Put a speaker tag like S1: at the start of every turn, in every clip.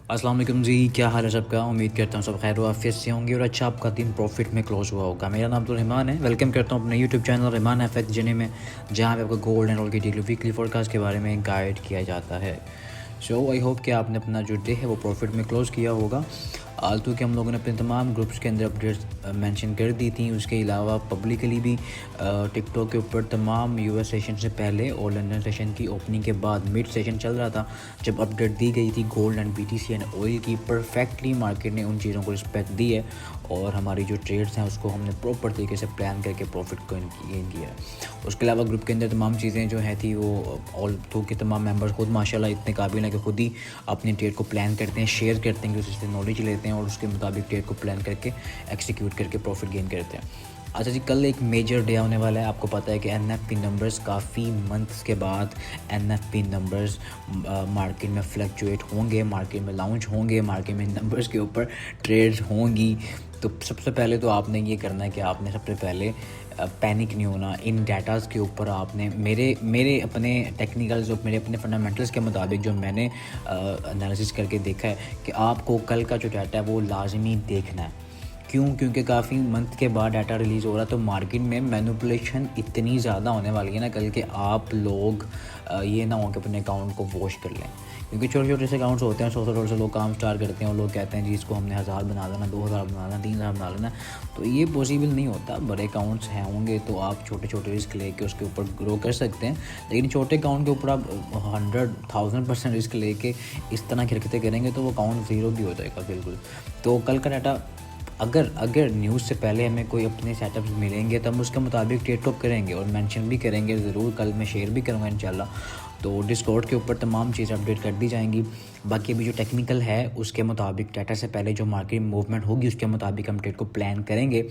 S1: अस्सलाम वालेकुम जी, क्या हाल है सबका। उम्मीद करता हूँ सब खैर आफियत से होंगे और अच्छा आपका दिन प्रॉफिट में क्लोज हुआ होगा। मेरा नाम तो रहमान है। वेलकम करता हूँ अपने यूट्यूब चैनल रहमान एफएक्स जने में, जहाँ पे आपको गोल्ड एंड ऑयल की डेली वीकली फोरकास्ट के बारे में गाइड किया जाता है। सो आई होप कि आपने अपना जो डे है वो प्रॉफिट में क्लोज़ किया होगा। आलतू के हम लोगों ने अपने तमाम ग्रुप्स के अंदर अपडेट्स मेंशन कर दी थी। उसके अलावा पब्लिकली भी टिकटॉक के ऊपर तमाम यूएस सेशन से पहले और लंदन सेशन की ओपनिंग के बाद मिड सेशन चल रहा था, जब अपडेट दी गई थी gold and BTC and oil की। परफेक्टली मार्केट ने उन चीज़ों को रिस्पेक्ट दी है और हमारी जो ट्रेड्स हैं उसको हमने प्रॉपर तरीके से प्लान करके प्रॉफिट गेन किया है। उसके अलावा ग्रुप के अंदर तमाम चीज़ें जो हैं थी वो ऑल टू के तमाम मेंबर्स खुद माशाल्लाह इतने काबिल हैं कि खुद ही अपनी ट्रेड को प्लान करते हैं, शेयर करते हैं, उससे नॉलेज लेते हैं और उसके मुताबिक ट्रेड को प्लान करके एक्सिक्यूट करके प्रॉफिट गेन करते हैं। अच्छा जी, कल एक मेजर डे आने वाला है। आपको पता है कि एनएफपी नंबर्स काफ़ी मंथ्स के बाद एनएफपी नंबर्स मार्केट में फ्लक्चुएट होंगे, मार्केट में लॉन्च होंगे, मार्केट में नंबर्स के ऊपर ट्रेड्स होंगी। तो सबसे पहले तो आपने ये करना है कि आपने सबसे पहले पैनिक नहीं होना। इन डाटाज़ के ऊपर आपने मेरे अपने टेक्निकल्स जो मेरे अपने फंडामेंटल्स के मुताबिक जो मैंने एनालिसिस करके देखा है कि आपको कल का जो डाटा है वो लाजमी देखना है। क्योंकि काफ़ी मंथ के बाद डाटा रिलीज़ हो रहा है, तो मार्केट में मैनिपुलेशन इतनी ज़्यादा होने वाली है ना कल के आप लोग ये ना हो कि अपने अकाउंट को वॉश कर लें। क्योंकि छोटे छोटे से अकाउंट्स होते हैं, $100 से लोग काम स्टार्ट करते हैं और लोग कहते हैं जी इसको हमने 1000 बना लेना, 2000 बना लेना, 3000 बना लेना। तो ये पॉसिबल नहीं होता। बड़े अकाउंट्स हैं होंगे तो आप छोटे छोटे रिस्क लेके उसके ऊपर ग्रो कर सकते हैं, लेकिन छोटे अकाउंट के ऊपर आप 100,000% रिस्क लेके इस तरह की हरकतें करेंगे तो वो अकाउंट ज़ीरो भी हो जाएगा बिल्कुल। तो कल का डाटा अगर न्यूज़ से पहले हमें कोई अपने सेटअप्स मिलेंगे तो हम उसके मुताबिक ट्रेड टॉक करेंगे और मेंशन भी करेंगे ज़रूर। कल मैं शेयर भी करूँगा इंशाल्लाह। तो डिस्कॉर्ड के ऊपर तमाम चीज़ें अपडेट कर दी जाएंगी। बाकी अभी जो टेक्निकल है उसके मुताबिक डाटा से पहले जो मार्केट मूवमेंट होगी उसके मुताबिक हम ट्रेड को प्लान करेंगे।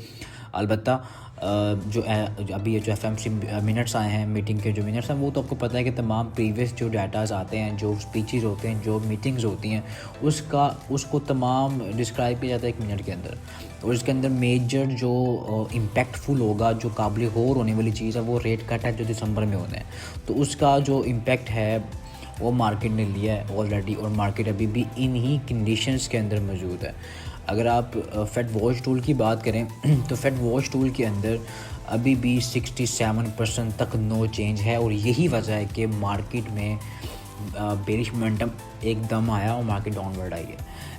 S1: अलबत्ता अभी ये जो एफएमसी मिनट्स आए हैं, मीटिंग के जो मिनट्स हैं, वो तो आपको पता है कि तमाम प्रीवियस जो डाटाज़ आते हैं, जो स्पीचेस होते हैं, जो मीटिंग्स होती हैं, उसको तमाम डिस्क्राइब किया जाता है 1 मिनट के अंदर। और इसके अंदर मेजर जो इम्पैक्टफुल होगा, जो काबिल गौर होने वाली चीज़ है, वो रेट कट है जो दिसंबर में होना है। तो उसका जो इम्पैक्ट है वो मार्केट ने लिया है ऑलरेडी और मार्केट अभी भी इन्हीं कंडीशंस के अंदर मौजूद है। अगर आप फेड वॉच टूल की बात करें तो फेड वॉच टूल के अंदर अभी भी 67% तक नो चेंज है और यही वजह है कि मार्केट में बेरिश मोमेंटम एकदम आया और मार्केट डाउनवर्ड आई है।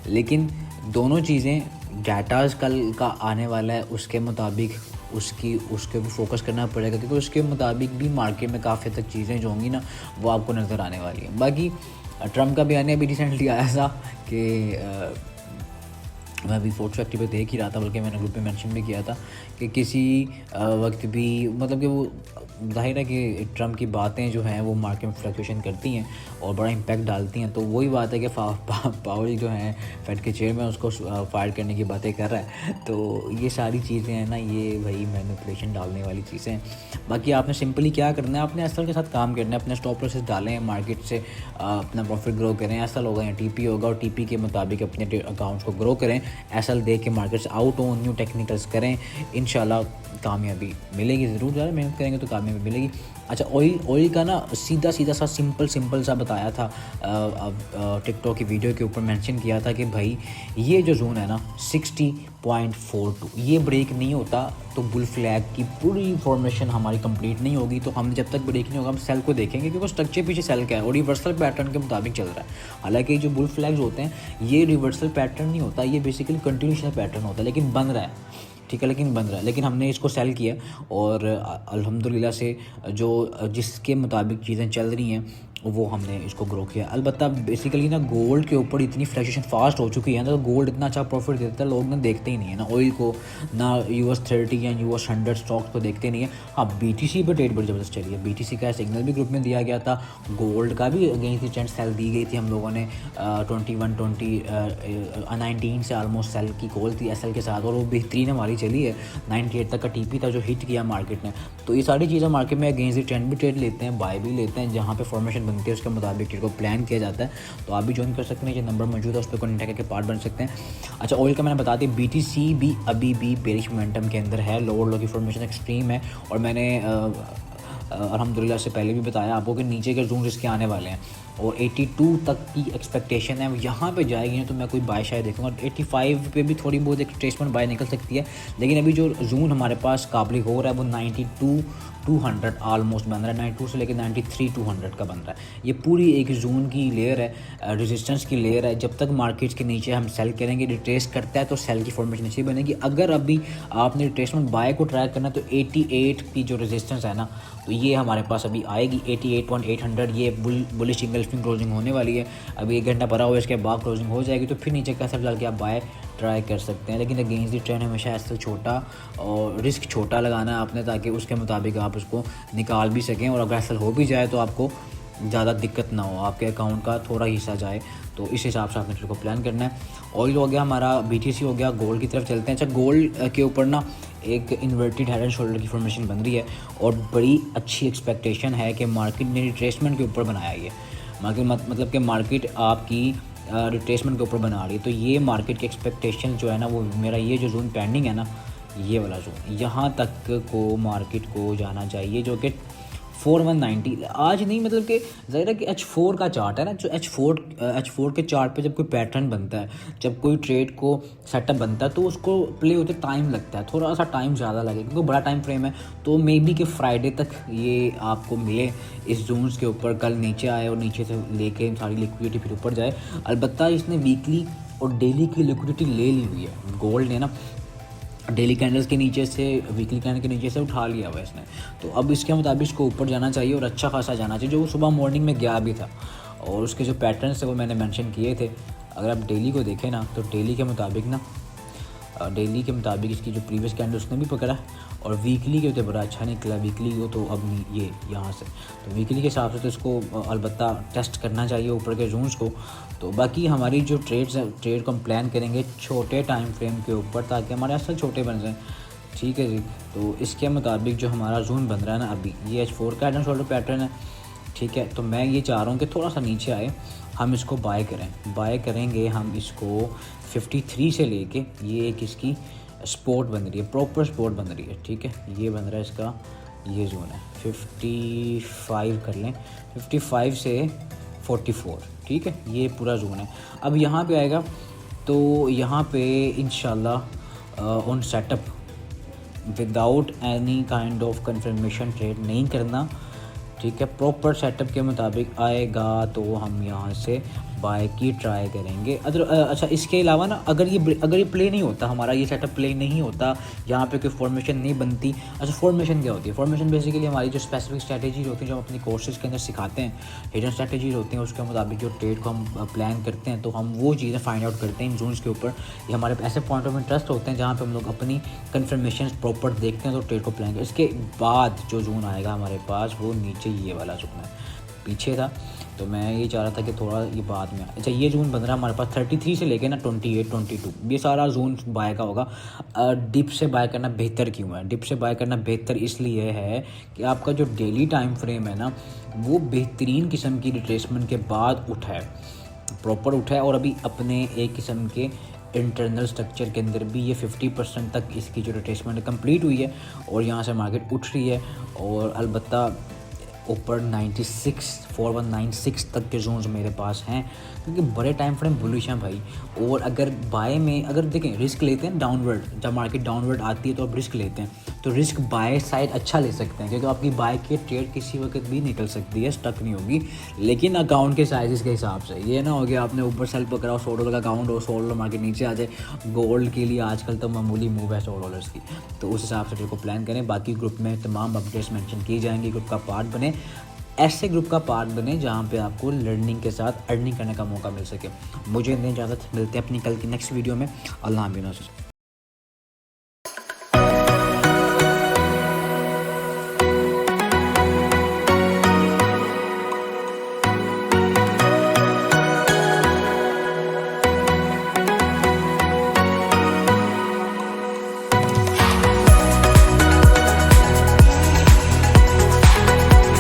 S1: लेकिन दोनों चीज़ें डाटाज कल का आने वाला है उसके मुताबिक उसके भी फोकस करना पड़ेगा, क्योंकि उसके मुताबिक भी मार्केट में काफ़ी तक चीज़ें जो होंगी ना वो आपको नज़र आने वाली हैं। बाकी ट्रम्प का बयान अभी रिसेंटली आया था कि मैं अभी फोर्थ फैक्ट्री पे देख ही रहा था, बल्कि मैंने ग्रुप में मेंशन भी किया था कि किसी वक्त भी मतलब कि वो जाहिर है कि ट्रम्प की बातें जो हैं वो मार्केट में फ्लक्चुएशन करती हैं और बड़ा इम्पैक्ट डालती हैं। तो वही बात है कि पावल जो हैं फेड के चेयरमैन उसको फायर करने की बातें कर रहा है। तो ये सारी चीज़ें हैं ना, ये वही मैनिपुलेशन डालने वाली चीज़ें हैं। बाकी आपने सिंपली क्या करना है, अपने एसएल के साथ काम करना है, अपने स्टॉप लॉसेस डालें, मार्केट से अपना प्रॉफिट ग्रो करें। एसएल होगा या टीपी होगा और टीपी के मुताबिक अपने अकाउंट्स को ग्रो करें। एसएल दे के मार्केट से आउट हो, न्यू टेक्निकल्स करें, इंशाल्लाह कामयाबी मिलेगी। ज़रूर ज़्यादा मेहनत करेंगे तो कामयाबी मिलेगी। अच्छा, ऑयल का ना सीधा सा सिंपल सा बताया था, टिकटॉक की वीडियो के ऊपर मेंशन किया था कि भाई ये जो जोन है ना 60.42 ये ब्रेक नहीं होता तो बुल फ्लैग की पूरी फॉर्मेशन हमारी कंप्लीट नहीं होगी। तो हम जब तक ब्रेक नहीं होगा हम सेल को देखेंगे क्योंकि स्ट्रक्चर पीछे सेल का है और रिवर्सल पैटर्न के मुताबिक चल रहा है। हालांकि जो बुल फ्लैग्स होते हैं ये रिवर्सल पैटर्न नहीं होता, ये बेसिकली कंटिन्यूशन पैटर्न होता है, लेकिन बन रहा है, ठीक है, लेकिन हमने इसको सेल किया और अल्हम्दुलिल्लाह से जो जिसके मुताबिक चीज़ें चल रही हैं वो हमने इसको ग्रो किया। अलबत्ता बेसिकली ना गोल्ड के ऊपर इतनी फ्लक्चुएशन फास्ट हो चुकी है ना, तो गोल्ड इतना अच्छा प्रॉफिट देता है, लोग ना देखते ही नहीं है ना ऑयल को, ना US 30 या US 100 स्टॉक्स को देखते नहीं है। हाँ, BTC पर ट्रेड बड़ी ज़बरदस्त चली है। BTC का सिग्नल भी ग्रुप में दिया गया था, गोल्ड का भी अगेंस्ट ट्रेंड सेल दी गई थी हम लोगों ने 19 से आलमोस्ट सेल की कॉल थी एसएल के साथ और वो बेहतरीन हमारी चली है। 98 तक का टीपी था जो हिट किया मार्केट ने। तो ये सारी चीज़ें मार्केट में अगेंस्ट ट्रेंड भी ट्रेड लेते हैं, बाय भी लेते हैं, जहाँ पे फॉर्मेशन बनती है उसके मुताबिक ट्रेड को प्लान किया जाता है। तो आप भी ज्वाइन कर सकते हैं, ये नंबर मौजूद है उस पर कॉन्टैक्ट करके पार्ट बन सकते हैं। अच्छा, ऑयल का मैंने बता दी, BTC भी अभी भी बेरिश मोमेंटम के अंदर है, लोअर लो की फॉर्मेशन एक्सट्रीम है और मैंने अल्हम्दुलिल्लाह से पहले भी बताया आपको कि नीचे के जून इसके आने वाले हैं। और 82 तक की एक्सपेक्टेशन है, यहाँ पे जाएगी ना तो मैं कोई बाय शायद देखूँगा। 85 पे भी थोड़ी बहुत एक रिट्रेसमेंट बाय निकल सकती है, लेकिन अभी जो जोन हमारे पास काबिल हो रहा है वो 92-200 ऑलमोस्ट बन रहा है। 92 से लेकर 93-200 का बन रहा है। ये पूरी एक जोन की लेयर है, रेजिस्टेंस की लेयर है। जब तक मार्केट्स के नीचे हम सेल करेंगे, रिट्रेस करता है तो सेल की फॉर्मेशन अच्छी बनेगी। अगर अभी आपने रिट्रेसमेंट बाय को ट्राई करना तो 88 की जो रेजिस्टेंस है ना, तो ये हमारे पास अभी आएगी 88.800। ये बुलिश इंगल्फिंग क्लोजिंग होने वाली है। अभी 1 घंटा भरा हुआ है, इसके बाद क्लोजिंग हो जाएगी तो फिर नीचे का सब डाल के आप बाय ट्राई कर सकते हैं। लेकिन अगेंस्ट दी ट्रेंड हमेशा ऐसा छोटा और रिस्क छोटा लगाना है आपने, ताकि उसके मुताबिक आप उसको निकाल भी सकें, और अगर ऐसा हो भी जाए तो आपको ज़्यादा दिक्कत ना हो, आपके अकाउंट का थोड़ा हिस्सा जाए। तो इस हिसाब से आपने ट्रेड को प्लान करना है। ऑयल हो गया हमारा, BTC हो गया, गोल्ड की तरफ चलते हैं। अच्छा, गोल्ड के ऊपर ना एक इन्वर्टेड हेड एंड शोल्डर की फॉर्मेशन बन रही है और बड़ी अच्छी एक्सपेक्टेशन है कि मार्केट ने रिट्रेसमेंट के ऊपर बनाया ये मार्केट, मतलब कि मार्केट आपकी रिट्रेसमेंट के ऊपर बना रही है। तो ये मार्केट की एक्सपेक्टेशन जो है ना, वो मेरा ये जो जोन पेंडिंग है ना, ये वाला जोन, यहाँ तक को मार्केट को जाना चाहिए, जो कि 4190 आज नहीं, मतलब कि ज़ाहिर है कि H4 का चार्ट है ना, जो H4 के चार्ट पे जब कोई पैटर्न बनता है, जब कोई ट्रेड को सेटअप बनता है तो उसको प्ले होते टाइम लगता है, थोड़ा सा टाइम ज़्यादा लगेगा क्योंकि बड़ा टाइम फ्रेम है। तो मे बी कि फ्राइडे तक ये आपको मिले इस जोन्स के ऊपर, कल नीचे आए और नीचे से लेके सारी लिक्विडिटी फिर ऊपर जाए। अलबत्ता इसने वीकली और डेली की लिक्विडिटी ले ली हुई है गोल्ड ने ना, डेली कैंडल्स के नीचे से, वीकली कैंडल के नीचे से उठा लिया हुआ है इसने। तो अब इसके मुताबिक इसको ऊपर जाना चाहिए और अच्छा खासा जाना चाहिए, जो सुबह मॉर्निंग में गया भी था। और उसके जो पैटर्न्स थे वो मैंने मेंशन किए थे। अगर आप डेली को देखें ना, तो डेली के मुताबिक इसकी जो प्रीवियस कैंडल उसने भी पकड़ा, और वीकली के तो बड़ा अच्छा निकला। वीकली को तो अब ये यहाँ से, तो वीकली के हिसाब से तो इसको अलबत्ता टेस्ट करना चाहिए ऊपर के जोन्स को। तो बाकी हमारी जो ट्रेड को हम प्लान करेंगे छोटे टाइम फ्रेम के ऊपर, ताकि हमारे असल छोटे बन जाएँ। ठीक है जी। तो इसके मुताबिक जो हमारा जोन बन रहा है ना, अभी ये H4 का हेड एंड शोल्डर पैटर्न है। ठीक है, तो मैं ये चाह रहा हूँ कि थोड़ा सा नीचे आए, हम इसको बाय करेंगे हम इसको 53 से लेके, ये एक इसकी स्पोर्ट बन रही है, प्रॉपर स्पोर्ट बन रही है। ठीक है, ये बन रहा है इसका, ये जोन है 55 कर लें, 55 से 44। ठीक है, ये पूरा जोन है। अब यहाँ पे आएगा तो यहाँ पे इंशाल्लाह on setup without any kind of confirmation trade नहीं करना। ठीक है, प्रॉपर सेटअप के मुताबिक आएगा तो हम यहाँ से बाय की ट्राई करेंगे। अच्छा, इसके अलावा ना, अगर ये प्ले नहीं होता, हमारा ये सेटअप प्ले नहीं होता, यहाँ पे कोई फॉर्मेशन नहीं बनती। अच्छा, फॉर्मेशन क्या होती है? फॉर्मेशन बेसिकली हमारी जो स्पेसिफिक स्ट्रैटेजीज होती हैं, जो हम अपनी कोर्सेज के अंदर सिखाते हैं, हिडन स्ट्रैटेजीज होती हैं, उसके मुताबिक जो ट्रेड को हम प्लान करते हैं, तो हम वो चीज़ें फाइंड आउट करते हैं इन जोन्स के ऊपर। ये हमारे ऐसे पॉइंट ऑफ इंटरेस्ट होते हैं जहाँ पर हम लोग अपनी कन्फर्मेशन प्रॉपर देखते हैं तो ट्रेड को प्लान करते हैं। इसके बाद जो जोन आएगा हमारे पास, वो नीचे ये वाला जोन है, पीछे था, तो मैं ये चाह रहा था कि थोड़ा ये बाद में। अच्छा, ये जोन बन रहा है हमारे पास 33 से लेके ना 28-22, ये सारा जोन बाय का होगा। डिप से बाय करना बेहतर क्यों है? डिप से बाय करना बेहतर इसलिए है कि आपका जो डेली टाइम फ्रेम है ना, वो बेहतरीन किस्म की रिट्रेसमेंट के बाद उठा है, प्रॉपर उठा है, और अभी अपने एक किस्म के इंटरनल स्ट्रक्चर के अंदर भी ये 50% तक इसकी जो रिट्रेसमेंट कंप्लीट हुई है, और यहाँ से मार्केट उठ रही है। और अलबत्ता ऊपर 4196 तक के जोन्स मेरे पास हैं, क्योंकि बड़े टाइम फ्रेम बुलिश हैं भाई। और अगर बाय में, अगर देखें, रिस्क लेते हैं डाउनवर्ड, जब मार्केट डाउनवर्ड आती है तो आप रिस्क लेते हैं, तो रिस्क बाय साइड अच्छा ले सकते हैं, क्योंकि आपकी बाय की ट्रेड किसी वक्त भी निकल सकती है, स्टक नहीं होगी। लेकिन अकाउंट के साइज़ के हिसाब से ये ना हो गया आपने ऊपर सेल पकड़ा और $100 का अकाउंट हो, $100 मार्केट नीचे आ जाए। गोल्ड के लिए आजकल तो मामूली मूव है $100 की, तो उस हिसाब से ट्रेड को प्लान करें। बाकी ग्रुप में तमाम अपडेट्स मेंशन की जाएंगी, ग्रुप का पार्ट बने, ऐसे ग्रुप का पार्ट बने जहाँ पे आपको लर्निंग के साथ अर्निंग करने का मौका मिल सके। मुझे इतनी इजाज़त, मिलते हैं अपनी कल की नेक्स्ट वीडियो में। अल्लाह हाफ़िज़।